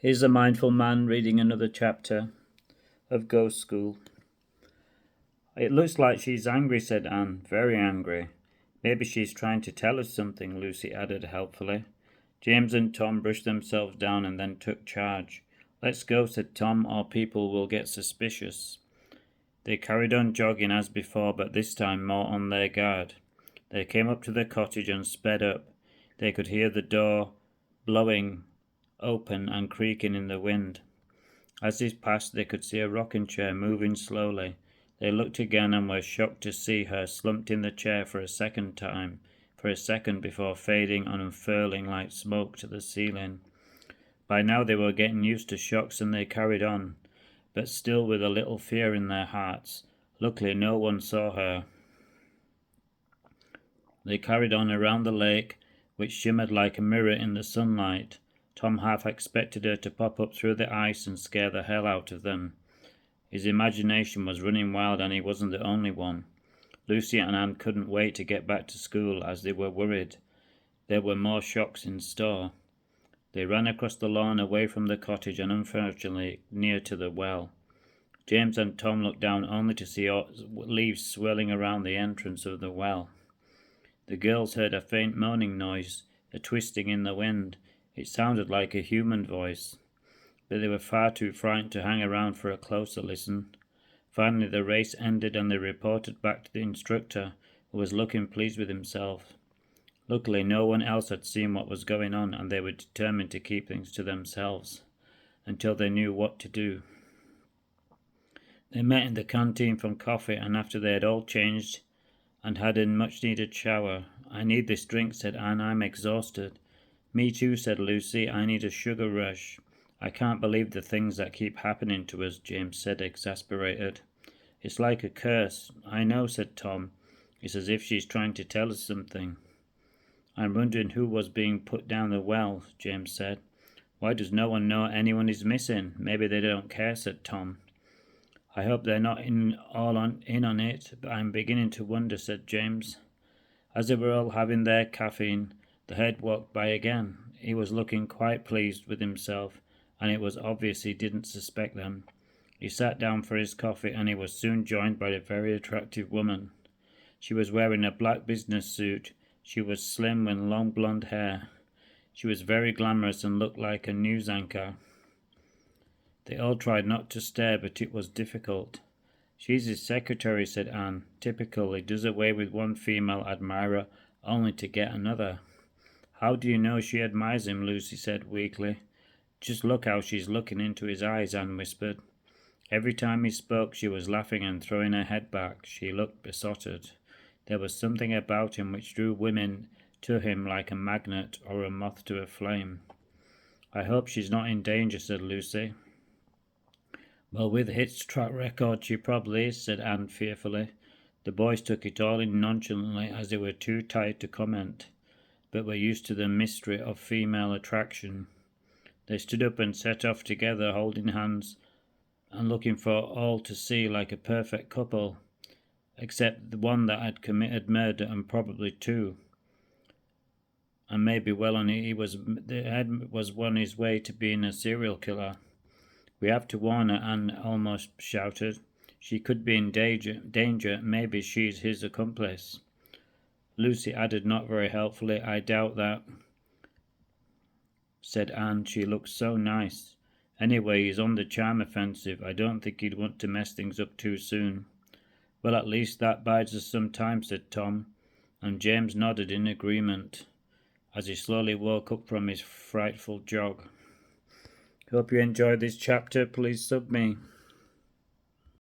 Here's a mindful man reading another chapter of Ghost School. It looks like she's angry, said Anne. Very angry. Maybe she's trying to tell us something, Lucy added helpfully. James and Tom brushed themselves down and then took charge. Let's go, said Tom, or people will get suspicious. They carried on jogging as before, but this time more on their guard. They came up to the cottage and sped up. They could hear the door blowing open and creaking in the wind. As they passed, they could see a rocking chair moving slowly. They looked again and were shocked to see her slumped in the chair for a second before fading and unfurling like smoke to the ceiling. By now they were getting used to shocks and they carried on, but still with a little fear in their hearts. Luckily no one saw her. They carried on around the lake, which shimmered like a mirror in the sunlight. Tom half expected her to pop up through the ice and scare the hell out of them. His imagination was running wild and he wasn't the only one. Lucy and Anne couldn't wait to get back to school as they were worried. There were more shocks in store. They ran across the lawn away from the cottage and unfortunately near to the well. James and Tom looked down only to see leaves swirling around the entrance of the well. The girls heard a faint moaning noise, a twisting in the wind. It sounded like a human voice, but they were far too frightened to hang around for a closer listen. Finally the race ended and they reported back to the instructor, who was looking pleased with himself. Luckily no one else had seen what was going on and they were determined to keep things to themselves until they knew what to do. They met in the canteen for coffee, and after they had all changed and had a much-needed shower. I need this drink, said Anne. I'm exhausted. Me too, said Lucy. I need a sugar rush. I can't believe the things that keep happening to us, James said, exasperated. It's like a curse. I know, said Tom. It's as if she's trying to tell us something. I'm wondering who was being put down the well, James said. Why does no one know anyone is missing? Maybe they don't care, said Tom. I hope they're not in on it, but I'm beginning to wonder, said James. As they were all having their caffeine, the head walked by again. He was looking quite pleased with himself, and it was obvious he didn't suspect them. He sat down for his coffee, and he was soon joined by a very attractive woman. She was wearing a black business suit. She was slim with long blonde hair. She was very glamorous and looked like a news anchor. They all tried not to stare, but it was difficult. She's his secretary, said Anne. Typical, he does away with one female admirer only to get another. How do you know she admires him? Lucy said weakly. Just look how she's looking into his eyes, Anne whispered. Every time he spoke she was laughing and throwing her head back. She looked besotted. There was something about him which drew women to him like a magnet or a moth to a flame. I hope she's not in danger, said Lucy. Well, with Hit's track record she probably is, said Anne fearfully. The boys took it all in nonchalantly as they were too tired to comment, but were used to the mystery of female attraction. They stood up and set off together, holding hands and looking for all to see like a perfect couple, except the one that had committed murder, and probably two. And maybe well on the head was on his way to being a serial killer. We have to warn her, Anne almost shouted. She could be in danger. Maybe she's his accomplice. Lucy added not very helpfully, I doubt that, said Anne. She looked so nice. Anyway, he's on the charm offensive. I don't think he'd want to mess things up too soon. Well, at least that buys us some time, said Tom, and James nodded in agreement as he slowly woke up from his frightful jog. Hope you enjoyed this chapter. Please sub me.